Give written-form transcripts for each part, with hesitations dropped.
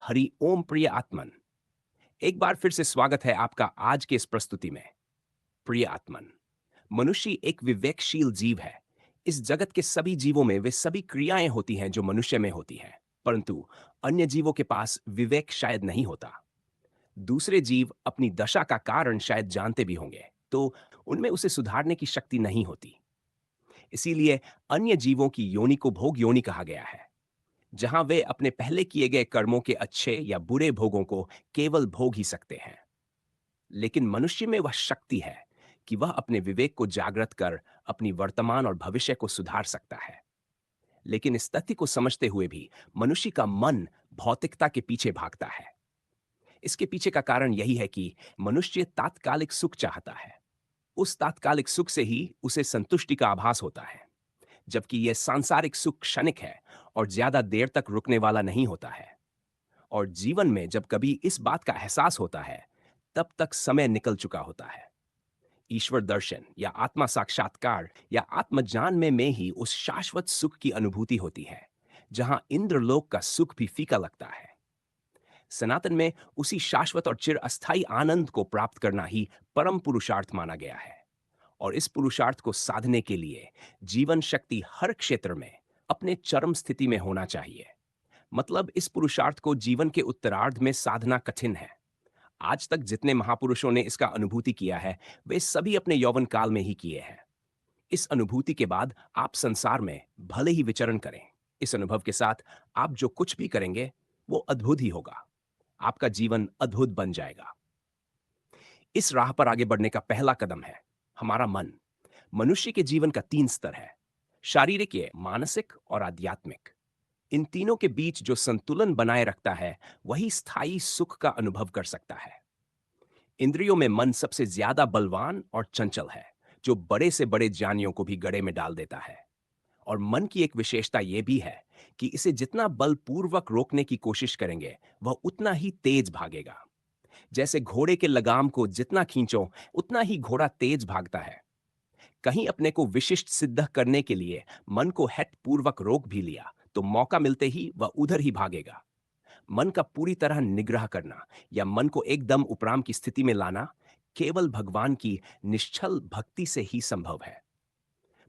हरि ओम प्रिय आत्मन। एक बार फिर से स्वागत है आपका आज के इस प्रस्तुति में। प्रिय आत्मन, मनुष्य एक विवेकशील जीव है। इस जगत के सभी जीवों में वे सभी क्रियाएं होती हैं जो मनुष्य में होती हैं, परंतु अन्य जीवों के पास विवेक शायद नहीं होता। दूसरे जीव अपनी दशा का कारण शायद जानते भी होंगे, तो उनमें उसे सुधारने की शक्ति नहीं होती। इसीलिए अन्य जीवों की योनि को भोग योनि कहा गया है, जहां वे अपने पहले किए गए कर्मों के अच्छे या बुरे भोगों को केवल भोग ही सकते हैं। लेकिन मनुष्य में वह शक्ति है कि वह अपने विवेक को जागृत कर अपनी वर्तमान और भविष्य को सुधार सकता है। लेकिन इस तथ्य को समझते हुए भी मनुष्य का मन भौतिकता के पीछे भागता है। इसके पीछे का कारण यही है कि मनुष्य तात्कालिक सुख चाहता है। उस तात्कालिक सुख से ही उसे संतुष्टि का आभास होता है, जबकि यह सांसारिक सुख क्षणिक है और ज्यादा देर तक रुकने वाला नहीं होता है। और जीवन में जब कभी इस बात का एहसास होता है, तब तक समय निकल चुका होता है। ईश्वर दर्शन या आत्मा साक्षात्कार या आत्मज्ञान में ही उस शाश्वत सुख की अनुभूति होती है, जहां इंद्रलोक का सुख भी फीका लगता है। सनातन में उसी शाश्वत और चिर अस्थायी आनंद को प्राप्त करना ही परम पुरुषार्थ माना गया है। और इस पुरुषार्थ को साधने के लिए जीवन शक्ति हर क्षेत्र में अपने चरम स्थिति में होना चाहिए। मतलब इस पुरुषार्थ को जीवन के उत्तरार्ध में साधना कठिन है। आज तक जितने महापुरुषों ने इसका अनुभूति किया है, वे सभी अपने यौवन काल में ही किए हैं। इस अनुभूति के बाद आप संसार में भले ही विचरण करें, इस अनुभव के साथ आप जो कुछ भी करेंगे वो अद्भुत ही होगा। आपका जीवन अद्भुत बन जाएगा। इस राह पर आगे बढ़ने का पहला कदम है हमारा मन। मनुष्य के जीवन का 3 स्तर है: शारीरिक, मानसिक और आध्यात्मिक। इन तीनों के बीच जो संतुलन बनाए रखता है, वही स्थायी सुख का अनुभव कर सकता है। इंद्रियों में मन सबसे ज्यादा बलवान और चंचल है, जो बड़े से बड़े ज्ञानियों को भी गड़े में डाल देता है। और मन की एक विशेषता यह भी है कि इसे जितना बलपूर्वक रोकने की कोशिश करेंगे, वह उतना ही तेज भागेगा। जैसे घोड़े के लगाम को जितना खींचो, उतना ही घोड़ा तेज भागता है। कहीं अपने को विशिष्ट सिद्ध करने के लिए मन को हठ पूर्वक रोक भी लिया, तो मौका मिलते ही वह उधर ही भागेगा। मन का पूरी तरह निग्रह करना या मन को एकदम उपराम की स्थिति में लाना केवल भगवान की निश्चल भक्ति से ही संभव है।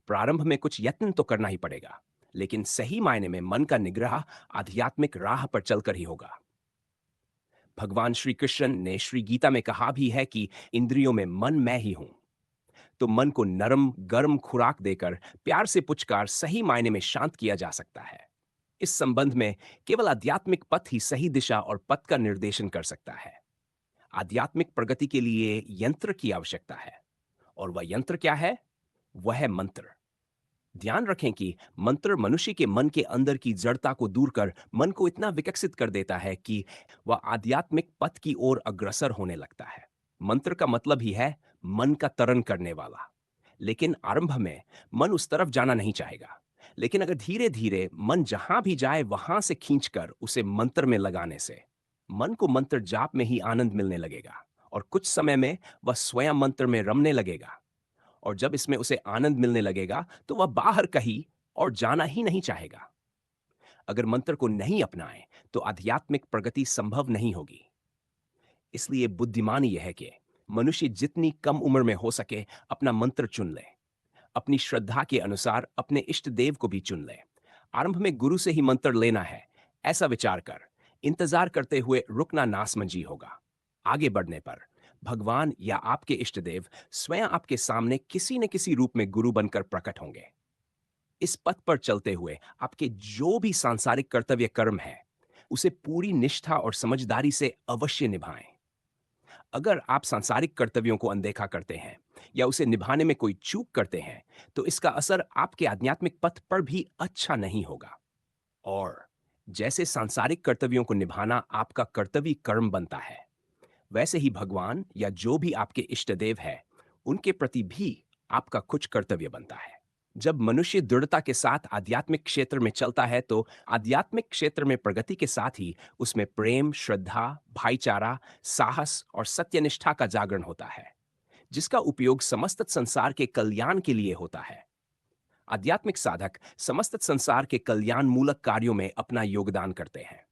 प्रारंभ में कुछ यत्न तो करना ही पड़ेगा, लेकिन सही मायने में मन का निग्रह आध्यात्मिक राह पर चलकर ही होगा। भगवान श्री कृष्ण ने श्री गीता में कहा भी है कि इंद्रियों में मन मैं ही हूं। तो मन को नरम गर्म खुराक देकर प्यार से पुचकार सही मायने में शांत किया जा सकता है। इस संबंध में केवल आध्यात्मिक पथ ही सही दिशा और पथ का निर्देशन कर सकता है। आध्यात्मिक प्रगति के लिए यंत्र की आवश्यकता है, और वह यंत्र क्या है? वह है मंत्र। ध्यान रखें कि मंत्र मनुष्य के मन के अंदर की जड़ता को दूर कर मन को इतना विकसित कर देता है कि वह आध्यात्मिक पथ की ओर अग्रसर होने लगता है। मंत्र का मतलब ही है मन का तरन करने वाला। लेकिन आरंभ में मन उस तरफ जाना नहीं चाहेगा। लेकिन अगर धीरे धीरे मन जहां भी जाए वहां से खींचकर उसे मंत्र में लगाने से मन को मंत्र जाप में ही आनंद मिलने लगेगा, और कुछ समय में वह स्वयं मंत्र में रमने लगेगा। और जब इसमें उसे आनंद मिलने लगेगा, तो वह बाहर कहीं और जाना ही नहीं चाहेगा। अगर मंत्र को नहीं अपनाएं, तो आध्यात्मिक प्रगति संभव नहीं होगी। इसलिए बुद्धिमानी यह है कि मनुष्य जितनी कम उम्र में हो सके अपना मंत्र चुन ले। अपनी श्रद्धा के अनुसार अपने इष्ट देव को भी चुन ले। आरंभ में गुरु से ही मंत्र लेना है, ऐसा विचार कर इंतजार करते हुए रुकना नासमझी होगा। आगे बढ़ने पर भगवान या आपके इष्ट देव स्वयं आपके सामने किसी न किसी रूप में गुरु बनकर प्रकट होंगे। इस पथ पर चलते हुए आपके जो भी सांसारिक कर्तव्य कर्म है, उसे पूरी निष्ठा और समझदारी से अवश्य निभाएं। अगर आप सांसारिक कर्तव्यों को अनदेखा करते हैं या उसे निभाने में कोई चूक करते हैं, तो इसका असर आपके आध्यात्मिक पथ पर भी अच्छा नहीं होगा। और जैसे सांसारिक कर्तव्यों को निभाना आपका कर्तव्य कर्म बनता है, वैसे ही भगवान या जो भी आपके इष्ट देव है, उनके प्रति भी आपका कुछ कर्तव्य बनता है। जब मनुष्य दृढ़ता के साथ आध्यात्मिक क्षेत्र में चलता है, तो आध्यात्मिक क्षेत्र में प्रगति के साथ ही उसमें प्रेम, श्रद्धा, भाईचारा, साहस और सत्यनिष्ठा का जागरण होता है, जिसका उपयोग समस्त संसार के कल्याण के लिए होता है। आध्यात्मिक साधक समस्त संसार के कल्याण मूलक कार्यों में अपना योगदान करते हैं।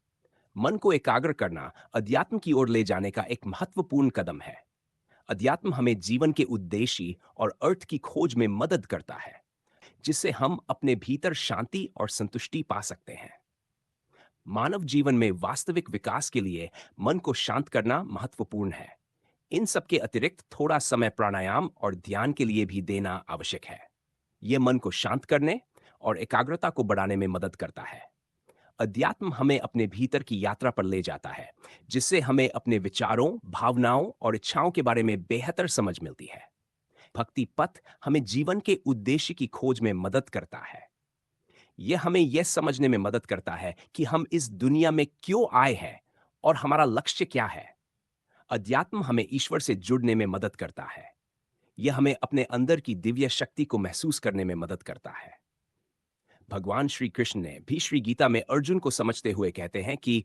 मन को एकाग्र करना अध्यात्म की ओर ले जाने का एक महत्वपूर्ण कदम है। अध्यात्म हमें जीवन के उद्देश्य और अर्थ की खोज में मदद करता है, जिससे हम अपने भीतर शांति और संतुष्टि पा सकते हैं। मानव जीवन में वास्तविक विकास के लिए मन को शांत करना महत्वपूर्ण है। इन सब के अतिरिक्त थोड़ा समय प्राणायाम और ध्यान के लिए भी देना आवश्यक है। यह मन को शांत करने और एकाग्रता को बढ़ाने में मदद करता है। अध्यात्म हमें अपने भीतर की यात्रा पर ले जाता है, जिससे हमें अपने विचारों, भावनाओं और इच्छाओं के बारे में बेहतर समझ मिलती है। भक्ति पथ हमें जीवन के उद्देश्य की खोज में मदद करता है। यह हमें यह समझने में मदद करता है कि हम इस दुनिया में क्यों आए हैं और हमारा लक्ष्य क्या है। अध्यात्म हमें ईश्वर से जुड़ने में मदद करता है। यह हमें अपने अंदर की दिव्य शक्ति को महसूस करने में मदद करता है। भगवान श्री कृष्ण ने भी श्री गीता में अर्जुन को समझते हुए कहते हैं कि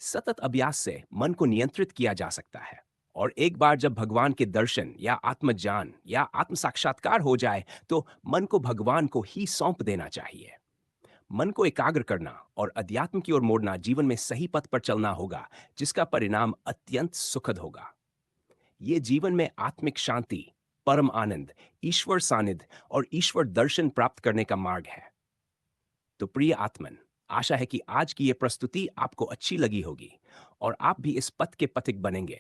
सतत अभ्यास से मन को नियंत्रित किया जा सकता है, और एक बार जब भगवान के दर्शन या आत्मज्ञान या आत्म साक्षात्कार हो जाए तो मन को भगवान को ही सौंप देना चाहिए। मन को एकाग्र करना और अध्यात्म की ओर मोड़ना जीवन में सही पथ पर चलना होगा, जिसका परिणाम अत्यंत सुखद होगा। ये जीवन में आत्मिक शांति, परम आनंद, ईश्वर सानिध्य और ईश्वर दर्शन प्राप्त करने का मार्ग है। तो प्रिय आत्मन, आशा है कि आज की ये प्रस्तुति आपको अच्छी लगी होगी और आप भी इस पथ के पथिक बनेंगे।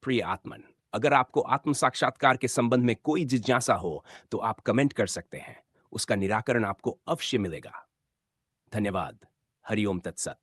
प्रिय आत्मन, अगर आपको आत्म साक्षात्कार के संबंध में कोई जिज्ञासा हो तो आप कमेंट कर सकते हैं। उसका निराकरण आपको अवश्य मिलेगा। धन्यवाद। हरिओम तत्सत।